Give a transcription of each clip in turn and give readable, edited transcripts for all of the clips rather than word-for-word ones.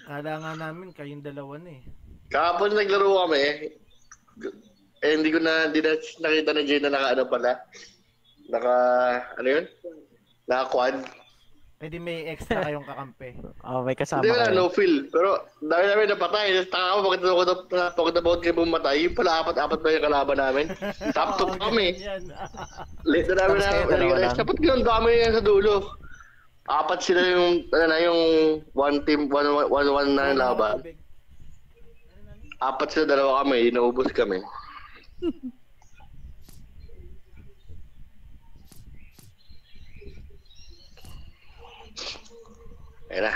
Kala nga namin kayong dalawa na eh. Kahapon naglaro kami. Hindi nakita ni Jay na naka-ano pala. Ano yun? Naka-quad. Pwede may extra kayong kakampi. May kasama Hindi wala, kayo. no feel. Pero dami namin napatay. Taka ako, bakit na bawat kayo pumatay? Yung pala apat ba yung kalaban namin? Top 2 kami. Late na namin na. Dapat ganun dami yan sa dulo. Apat sila yung one team, one na laban. Apat sila, dalawa kami. Inaubos kami. Ayan na.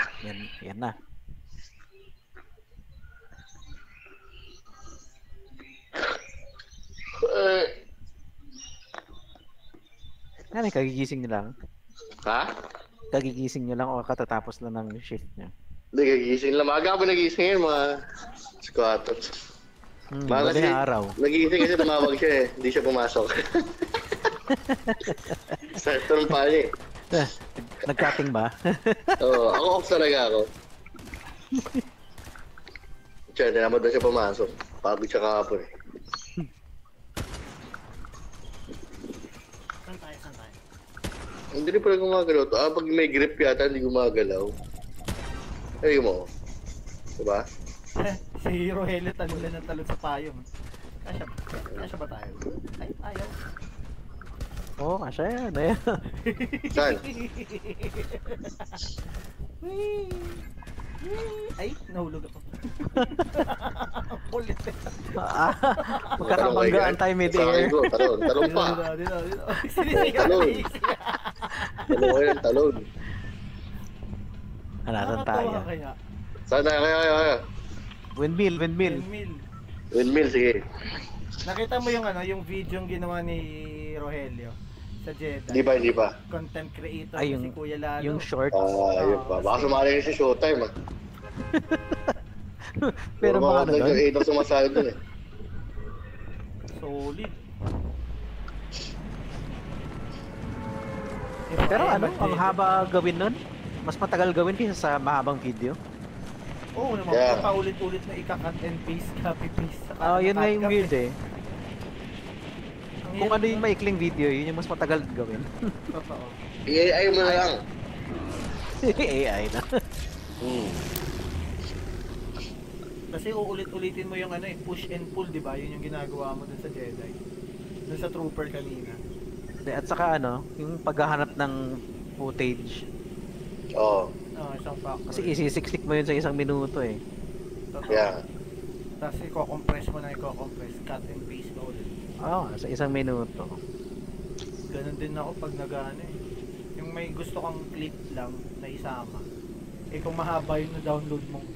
Yan na. Kagigising nyo lang? Ha? Kagigising nyo lang o katatapos lang ng shift nyo? Hindi, kagising lang. Maaga ako nagising yun, mga squatters. Madaling araw. Nagising kasi tumawag siya eh. Hindi siya pumasok. Sa turn pa niya eh. Nag-cutting ba? Oo, ako off talaga ako. Siya, tinamad na siya pumasok. Pagod siya kahapon eh. Saan tayo? Hindi rin pala gumagalaw to. Pag may grip yata, hindi gumagalaw. Ay mo. Diba? Si Rogelio talon na ng talon sa payong. Kasya ba tayo? Ay, ayaw. Oo, kasya yan. Ayan. Saan? Ay, nahulog ako. Kulit. Magkakabanggaan tayo mid-air. Talon pa. Dito. Talon. Talon. Hanatan tayo. Kaya. Saan tayo? Kaya. Windmill. Windmill, sige. Nakita mo yung video yung ginawa ni Rogelio sa Jeddah? Hindi pa. Content creator Ay, si Kuya Lalo. Yung short. Yun pa. Baka sumali sa Showtime ah. Pero mga ano doon? Yung 8 sumasali doon eh. Solid. Pero ang haba gawin nun? Mas matagal gawin kaysa sa mahabang video? Oo naman, Yeah. paulit-ulit na ika-cut and paste, copy-paste. Yun nga yung weird eh. Kung ano yung may... maikling video, yun yung mas matagal gawin. Totoo. AI mo na lang. AI na. Kasi uulit-ulitin mo yung push and pull, di ba? Yun yung ginagawa mo dun sa Jedi. Dun sa Trooper kanina. At saka yung paghahanap ng footage. Oo. Isang factor. Kasi isisiksik mo yun sa 1 minuto eh. Totoo. Yeah. Tapos i-compress mo na cut and paste mo ulit. Sa 1 minuto. Ganun din ako pag yung may gusto kang clip lang na isama. Kung mahaba yung na-download mong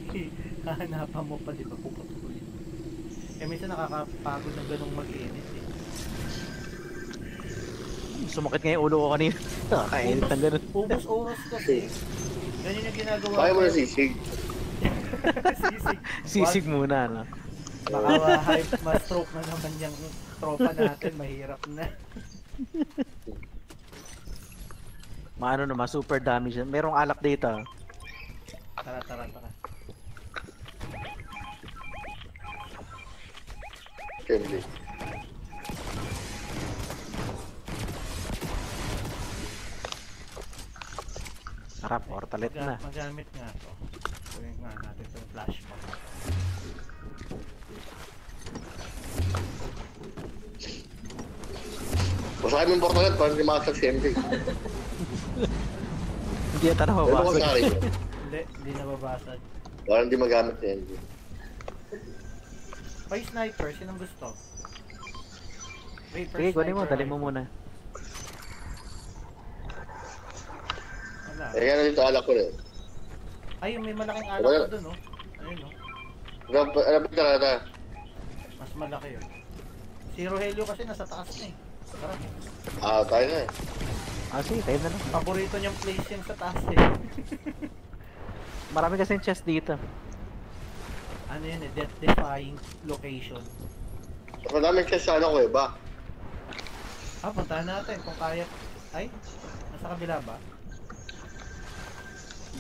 clip, hahanapan mo pa, di ba? Puputulin. Minsan nakakapagod na ganung mag-edit eh. Sumakit nga yung ulo ko kanina. Nakaka-edit ng ganun. Ubus oras kasi. Ganyan yung ginagawa. Kaya mo na sisig. Sisig muna, no? Baka ma-stroke na naman yung tropa natin. Mahirap na. Maano naman, super damage. Merong alak dito. Tara. Candy. Harap, portalet na. Magamit nga to. Gawin nga natin itong flashbang. Basahin mo yung portalet para hindi makasag si MJ. Hindi yata Ano ba nababasa. kasari ko? Hindi nababasag. Para hindi magamit si MJ. Pay sniper, sinong gusto? Sige, kunin mo, dali mo muna. Wala. Kaya dito alak ko rin. Ay, may malaking alak doon, no? Ayun, no? Ano ba Mas malaki yun. Si Rogelio kasi nasa taas na eh. Tara. tayo na eh. Sige, tayo na lang. Paborito niyang place yan sa taas eh. Marami kasi chest dito. Ano yun eh, death-defying location. Madaming kasi sa ano ko eh ba? Puntahan natin kung kaya. Ay, nasa kabila ba?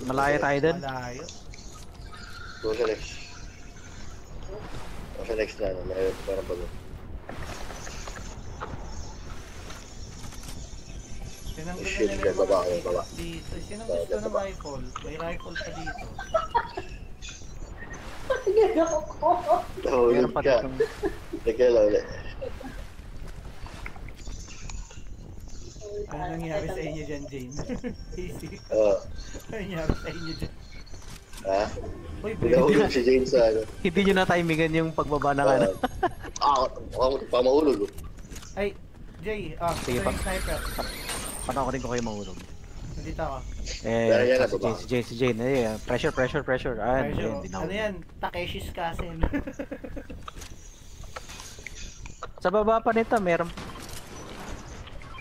Malaya tayo dun. Malayo. Go sa next. Go sa next na, malayo parang pag Sinang gusto Shit, nila yung baba, mga baba. dito. Sinang gusto ng rifle? May rifle pa dito. Nahulog Meron pa ka. ditong... Teka lang ulit. Ano nangyari sa inyo dyan, Jane? Easy. Oo. Ano nangyari sa inyo dyan? Ha? Uy, Nahulog si James sa ano. Hindi nyo na timingan yung pagbaba ng ano. Ako pa mahulog. Ay, Jay, Sige, ito yung sniper. Panoorin ko kayo mahulog. Nandito ako. Yan, Si Jane, si Jane, si Jane. Pressure. Ah, Medyo, hindi ano na. yan? Takeshi's Castle. Sa baba pa nito, meron...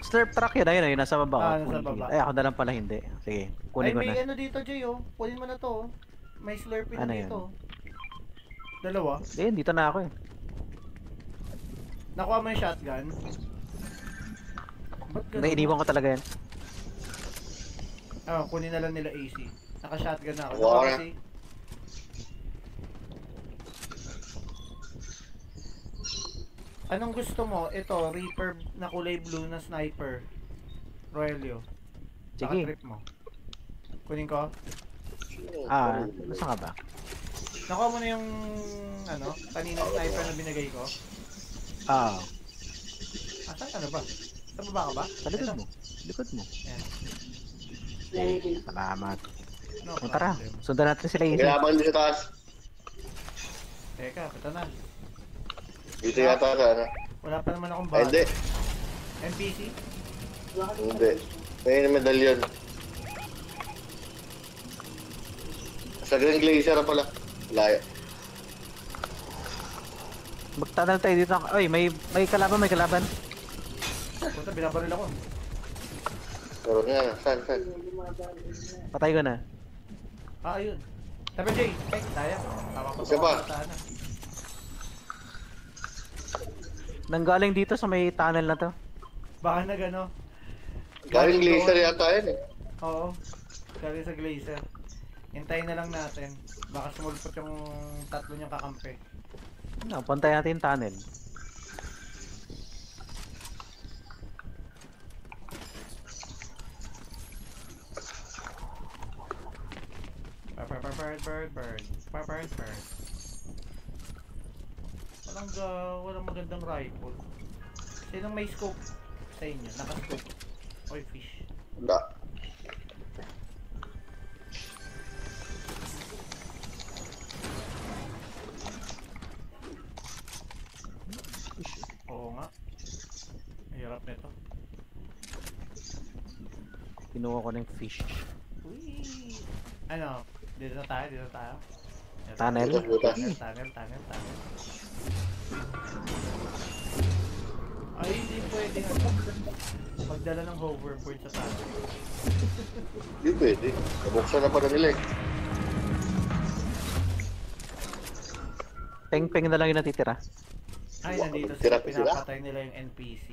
Slurp truck yun, ayun, nasa baba. Nasa baba. Ay, ako na lang pala hindi. Sige, Ay, kunin ko may na. ano dito, Jay, oh. Kunin mo na to, oh. May slurpee na Ano dito. Dalawa. Ayun, dito na ako eh. Nakuha mo yung shotgun. Ba't ganun? Iniwan ko talaga yan. Kunin na lang nila AC. Naka-shotgun na ako. Wow. Naka AC. Anong gusto mo? Ito, Reaper na kulay blue na sniper. Roelio. Sige. Trip mo. Kunin ko. Nasa ka ba? Nakuha mo na yung ano, kanina sniper na binigay ko. Asan ka na ba? Sa baba ka ba? Sa likod Ito. mo. Likod mo. Ayan. Salamat. No Tara, problem. sundan natin sila isa. Kailangan din sa taas. Teka, ito na. Dito yata sa ano. Wala pa naman akong Ay, bala. hindi. NPC? Hindi. May medalyon. Sa Grand Glacier na pala. Layo. Magtanal tayo dito. Ay, may kalaban. Punta, binabaril ako. Pero nga, saan? Patay ko na. Ayun. Sabi Jay, sayang. Isa pa. Sana. Nanggaling dito sa may tunnel na to. Baka nagano. Galing Glacier yata yun eh. Oo. Galing sa glacier. Hintayin na lang natin. Baka sumulpot yung tatlo niyang kakampi. Puntay natin yung tunnel. Bird. Walang magandang rifle. Sinong may scope sa inyo? Naka-scope. Oy, fish. Wala. Oo nga. Hirap nito. Kinuha ko ng fish. Uy. Ano? Dito na tayo. Tunnel? Tunnel. Ay, hindi pwede magdala ng hoverboard sa tunnel. Hindi pwede. Nabuksan na pala nila eh. Peng-peng na lang yung natitira. Ay, nandito Tira sila. pa sila? Pinapatay nila yung NPC.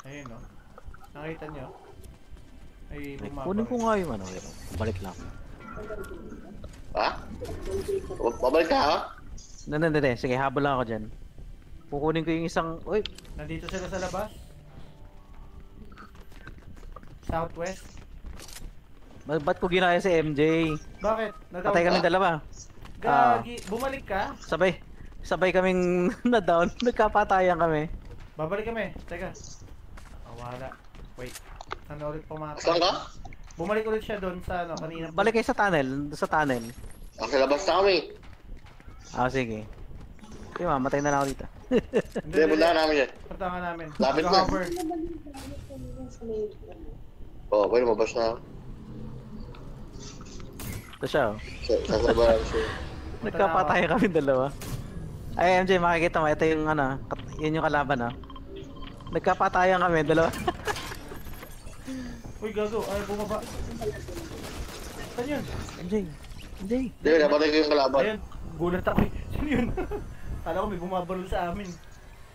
Ayun, no? Nakita nyo? Ay, Ay, bumaba. kunin ko nga yung ano. Balik lang. Ha? Babalik ka ha? Hindi. Sige, habol lang ako dyan. Kukunin ko yung isang... Uy! Nandito sila sa labas. Southwest. Ba't ko ginaya si MJ? Bakit? Patay kami dalawa. Gagi, bumalik ka? Sabay kaming na-down. Nagkapatayan kami. Babalik kami. Teka. Wala. Wait. Saan ulit pumatay? Saan ka? Bumalik ulit siya doon sa ano, kanina. Balik kayo sa tunnel. Sa tunnel. Sa labas na kami. Sige. Okay, mamatay na lang ako dito. Hindi, punta namin yan. Punta nga namin. Lapit na. Naka-hover. Oo, pwede mabas na ako. Ito siya, oh. Sasabahan siya. Nagkapatayan kami dalawa. Ay, MJ, makikita mo. Ito yung ano. Yun yung kalaban, oh. Nagkapatayan kami dalawa. Uy, gago. Ay, bumaba. Saan yun? MJ. Hindi, napatay ko yung kalaban. Ayun. Gulat ako eh. Saan yun? Kala ko may bumabaril sa amin.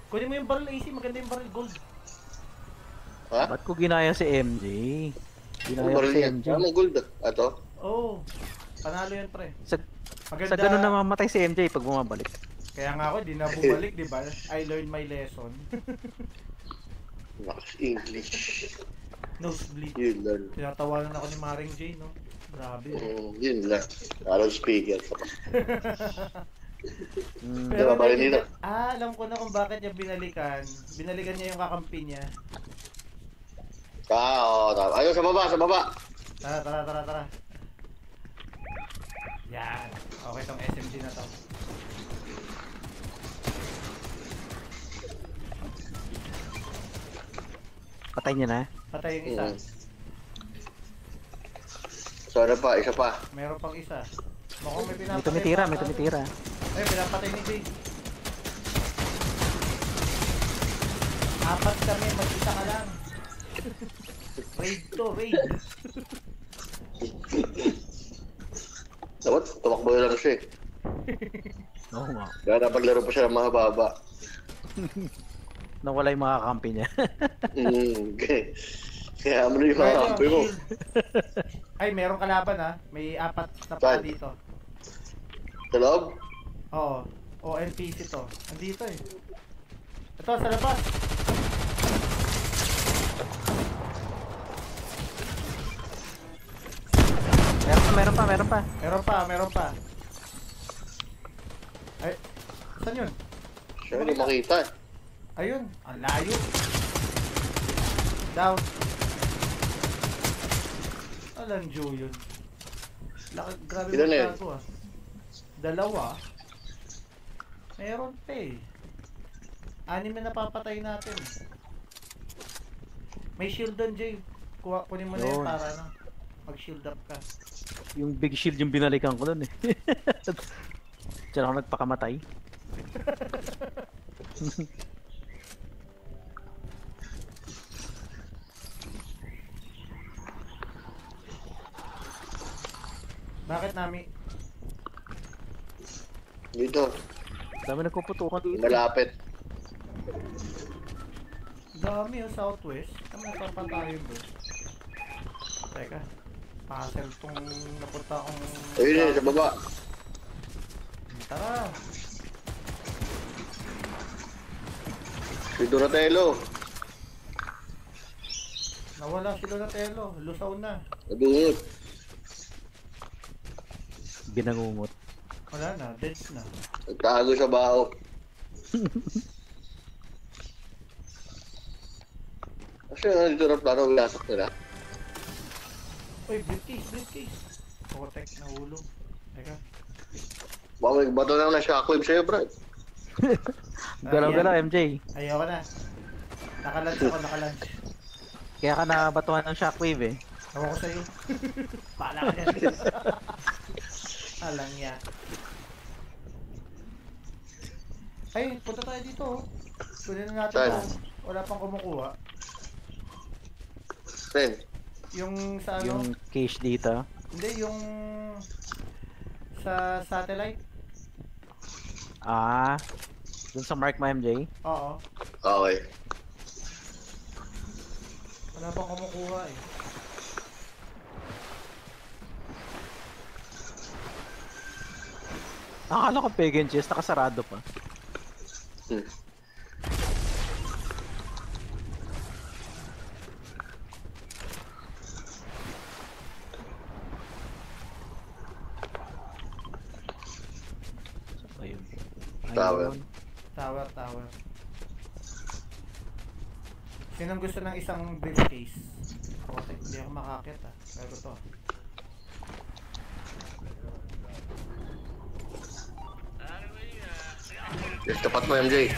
Kunin mo yung barrel AC. Maganda yung barrel gold. Ha? Ba't ko ginaya si MJ? Ginaya ko si MJ. Ano gold? Ato? Oo. Panalo yan, pre. Sa Maganda. ganun na mamatay si MJ pag bumabalik. Kaya nga ako, di na bumalik, di ba? I learned my lesson. Max English. Nosebleed. Yun lang. Tinatawanan ako ni Maring J, no? Grabe. Yun lang. Alam speaker. Pero Diba, nila? alam ko na kung bakit niya binalikan. Binalikan niya yung kakampi niya. Oo, tama. Ayun, sa baba, sa baba. Tara. Yan. Okay tong SMG na to. Patay niya na. Patay yung isa. So, ano pa? Isa pa. Meron pang isa. Mukhang may May pinapatay. tumitira, pa may ata. tumitira. Ay, pinapatay ni Jay. 4 kami, mag-isa ka lang. Raid to, raid. Dapat, tumakbo lang siya eh. Oo nga. Kaya napaglaro pa siya ng mahaba. Nawala yung mga kakampi niya. Okay. Kaya ano yung mga kampi mo? Ay, merong kalaban ha. May 4 na pa Saan? dito. Sa loob? Oo. O, NPC to. Andito eh. Ito, sa labas. Meron pa. Meron pa. Ay, saan yun? Siya hindi makita eh. Ayun, ang layo. Down. Alam Joe yun. Grabe Ilan na yun? magtago ah. 2. Meron pa eh. 6 na napapatay natin. May shield doon, Jay. Kunin mo na yun Yun. para na. Mag-shield up ka. Yung big shield yung binalikan ko dun eh. Diyan ako nagpakamatay. Bakit Nami? Dito. Dami nagpuputukan dito. Malapit. Dami yung southwest. Kami napapatayo bro. Teka. Puzzle tong napunta akong... Ayun eh, sa baba. Tara. Si Donatello. Nawala si Donatello. Lusaw na. Nabungot. Binangungot. Wala na. Dead na. Nagtago sa bao. Kasi dito na plano, wilasak nila. Uy, briefcase. Protect na ulo. Teka. Baka may bato na shockwave sa'yo, Brad. Galaw-galaw, MJ. Ayoko na. Nakalunch. Kaya ka nabatuhan ng shockwave eh. Ewan ko sa'yo. Pala ka dyan. Alang ya. Ay, punta tayo dito oh. Kunin na natin Saan? to. Wala pang kumukuha. Sen, Yung sa ano? Yung cage dito. Hindi, yung sa satellite. Ah. Dun sa mark mo, MJ. Oo. okay. Wala pang kumukuha eh. Akala ko pagan chest, nakasarado pa. Ayun. Tower. Ayun. Tower. Sinong gusto ng isang briefcase? Okay, hindi ako makakit ah. Pero to. Yes, tapat mo, MJ.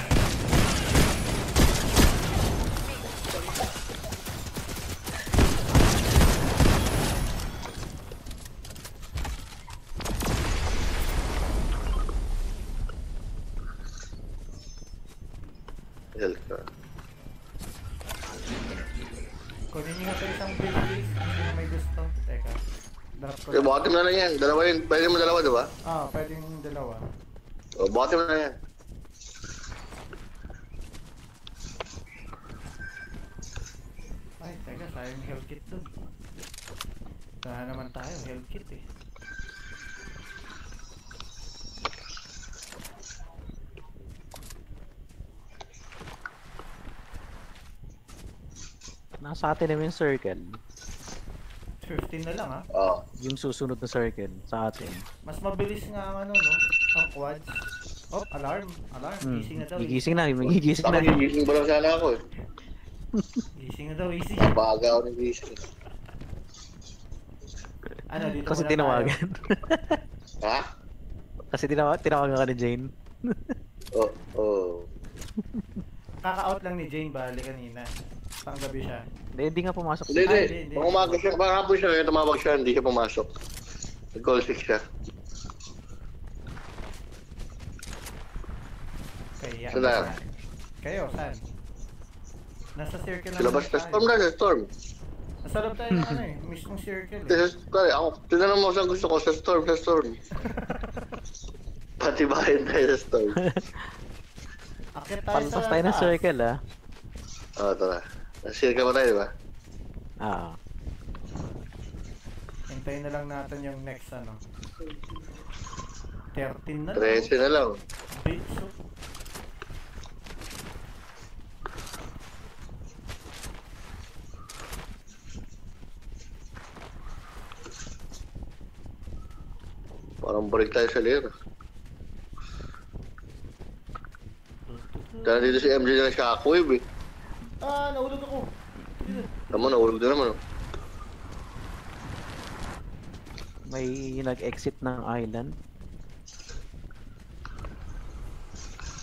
Kunin niyo ito isang briefcase. Sino may gusto? Teka. Drop ko Okay, bottom na lang yan. Dalawa yun. Pwede mo dalawa, diba? pwedeng dalawa. O, bottom na yan. na, sayang health kit dun. Sana naman tayo, health kit eh. Nasa atin naman yung circle. 15 na lang ha. Oo. Yung susunod na circle sa atin. Mas mabilis nga ang ano no, ang quads. Oh, alarm. Alarm. Gising na daw. Gigising na, magigising na. Gigising ba lang sana ako eh. Gising na daw, easy. Baga ako ng gising. Ano, dito Kasi muna tinawagan. Ha? Kasi tinawagan ka ni Jane. Oo. Oh. Kaka-out lang ni Jane bali kanina. Panggabi siya. Hindi nga pumasok Hindi, siya. hindi. Pang umaga siya, pang hapon siya, kaya tumawag siya, hindi siya pumasok. Nag-call 6 siya. Kaya. Sila. Kayo, saan? Nasa circle Sa labas na storm na, sa storm. Nasa loob tayo ng ano eh, mismong circle eh. Pare, ako, tinanong mo saan gusto ko, sa storm, sa storm. Pati bayan tayo sa storm. Akit tayo Palpas sa tayo ng taas. circle ah. Oo, tara. Nasirka ba tayo, di ba? Ah. Hintayin na lang natin yung next ano. 13 na lang. 13 na lang. Bitch, oh. Parang balik tayo sa layer. Dahil dito si MJ na shockwave eh. Ah, nahulog ako. Naman, nahulog na naman. Oh. May nag-exit ng island.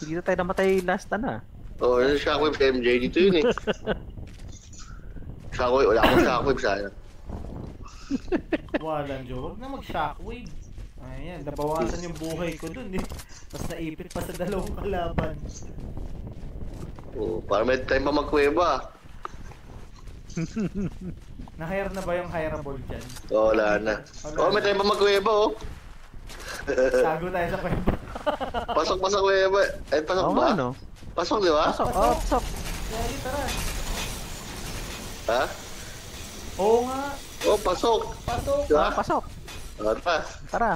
Dito tayo namatay last na. Oo, yun yung shockwave si MJ. Dito yun eh. Shockwave, wala akong shockwave sana. Walang joke. Huwag na mag-shockwave. Ayan, nabawasan yung buhay ko dun eh. Tapos naipit pa sa dalawang kalaban. Oo, para may time pa magkuweba. Na-hire na ba yung hireable dyan? Oo, wala na. Oo, may time pa magkuweba oh. Tago tayo sa kwebo. Pasok pa sa kuweba. Ay, pasok Oo ba? nga no. Pasok, di ba? Pasok, oh, pasok. Kaya tara. Ha? Oo nga. Oo, pasok. Pasok. Di ba? Pasok. Oo, tara. Tara.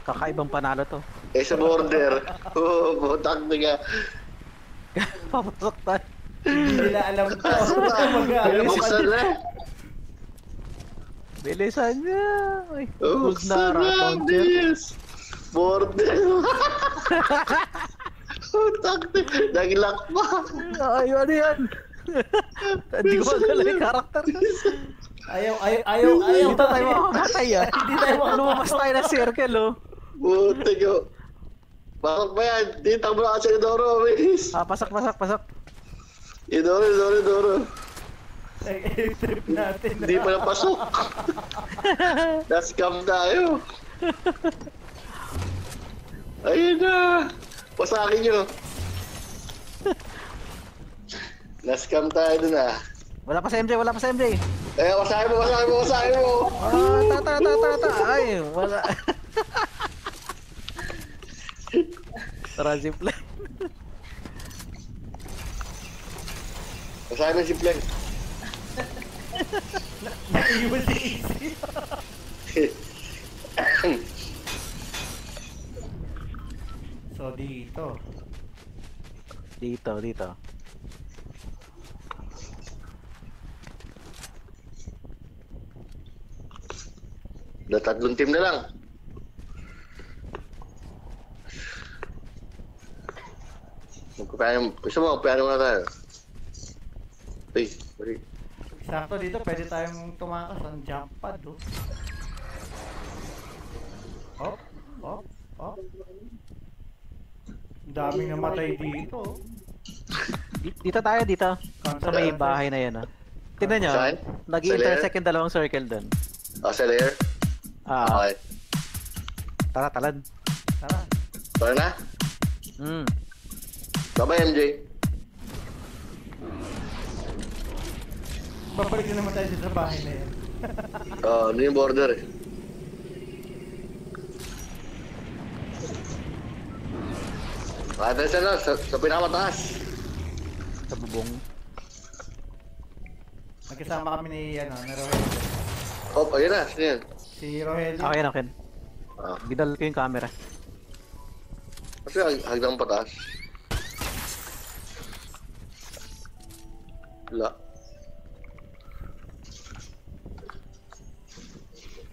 Kakaibang panalo to. Eh, sa border. Oo, butak na nga. Papasok tayo. Hindi nila alam to. Buksan na. Bilisan niya. Ay, Oh, huwag na round counter. yes. Border. Butak na. Naglock pa. Ay, ano yan? Hindi ko magala yung karakter. Ayaw. Dito tayo makamatay ah. Hindi tayo makamatay. Lumabas tayo ng circle oh. Butik oh. Bakit ba yan? Tita mo na kasi Idoro, miss. Ah, pasok. Idoro. Trip natin. Hindi pa napasok. Na-scam tayo. Ayun na. Pasakin nyo. Na-scam tayo dun ah. Wala pa sa MJ. Eh, pasakin mo. Ah, ta. Ay, wala. Tara, zipline. Pasakin mo si Plan. Naiwan si Easy. So, dito. Dito. Tatlong team na lang. Gusto mo, magpapayano muna tayo. Uy, sorry. Sakto dito, pwede tayong tumakas ng jump pad, oh. Oh. Ang daming namatay dito, oh. Dito tayo. Sa may bahay na yan ah. Tignan nyo. Saan? Nag-intersect yung dalawang circle dun. Sa layer? Ah, Okay. tara, talad. Tara. Tara na? Bye-bye, MJ. Babalik na naman tayo sa bahay na yan. Ano yung border eh. Atras na sa pinakamataas. Sa bubong. Magkasama kami ni, na Rogelio. Oh, ayun na. Sino yan? Si Rogelio. Akin. Ah. Ginal ko yung camera. Kasi hagdang pataas. Wala.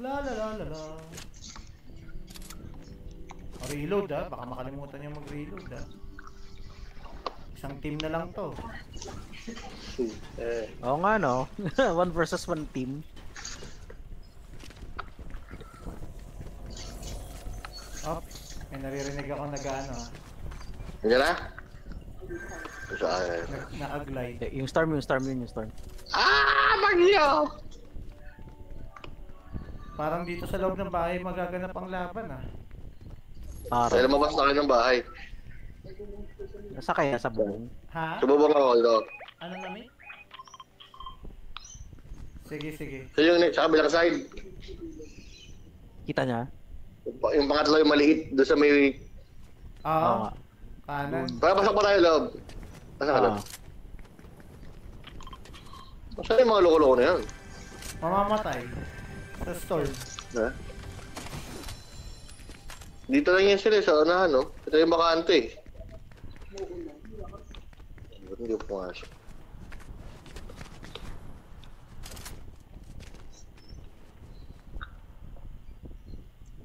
La la la la la. Reload baka makalimutan niya mag-reload Isang team na lang to. Oo nga no. 1 versus 1 team. Oh, may naririnig ako nag-ano Nandiyan na? Saan? na-glide. Yung storm. Ah! Bagyo! Parang dito sa loob ng bahay magaganap ang laban Kaya lumabas na kayo ng bahay. Nasa kaya sa bubong? Ha? Sububang ako, Doc. Ano namin? Sige. So yung sa kabilang side, Kita niya? yung pangatlo yung maliit, doon sa may... Oo. nga. Kanan. Pasok pa tayo, loob. Pasok ka, loob. Saan yung mga loko-loko na yan? Mamamatay. Sa storm. Ha? Dito lang yan sila sa unahan, no? Ito yung bakante eh. Hindi ko pumasok.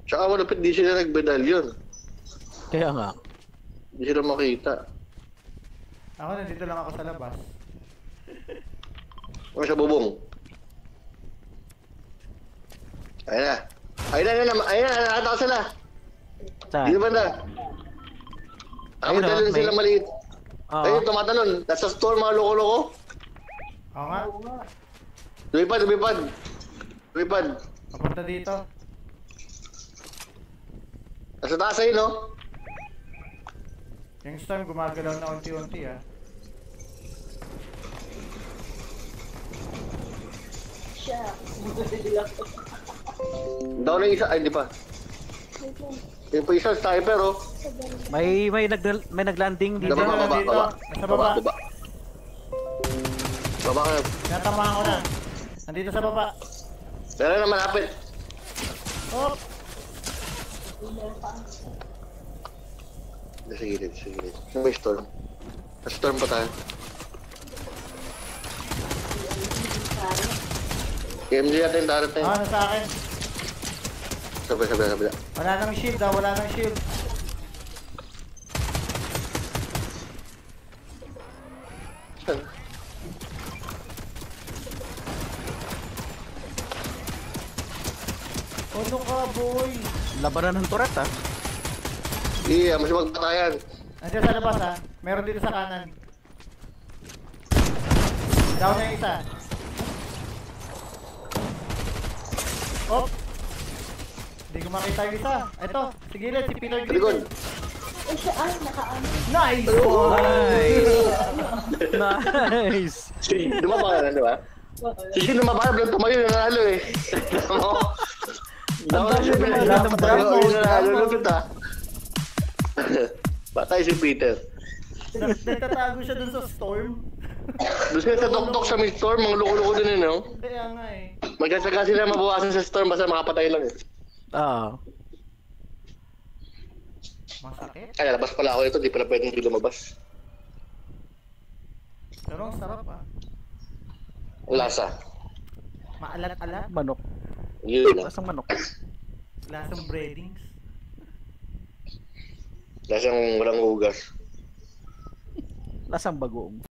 Tsaka malapit di sila nag-medalyon. Kaya nga. Di sila makita. Ako nandito lang ako sa labas. Ano sa bubong? Ayun na, nakatawa sila. Saan? Dito ba na? Ang Ayun, medalyon may- sila maliit. Oo. Ayun, tumatalon. Nasa store mga loko-loko. Oo nga. Lumipad. Papunta dito. Nasa taas ayun, no? Yung storm gumagalaw na unti-unti Down na isa. Ay, hindi pa. Yung pa isa, sniper, oh. May naglanding dito. Baba. Nasa baba. Baba ka. Natamaan ko na. Nandito sa baba. Meron na malapit. Oh! Sa gilid. May storm. Sa storm pa tayo. KMG natin yung darat na yun. Nasa akin. Sabila. Wala nang shield wala nang shield. Saan? Ano ka, boy? Labanan ng turret Iya, masih magpatayan. Nandiyan sa labas Meron dito sa kanan. Down na yung isa. Oh! Hindi ko makita yung isa. Ito, si Gilid, si Peter Likod. Gilid. Nice! Nice! Dumaba ka na, di ba? Sige, dumaba ka. Bilang tumayo, nanalo eh. Ano? Daw na siya Drop mode. nanalo. Lupit ah. Patay si Peter. Nagtatago siya dun sa storm. Doon sila sa tok-tok sa may storm, mga loko-loko din eh, no? Kaya nga Magkasaka sila mabawasan sa storm, basta makapatay lang eh. Oo. Masakit. Ay, labas pala ako ito, di pala pwedeng hindi lumabas. Pero ang sarap Lasa. Maalat-alat. Manok. Yun lang. Lasang manok. Lasang breadings. Lasang walang hugas. Lasang bagoong.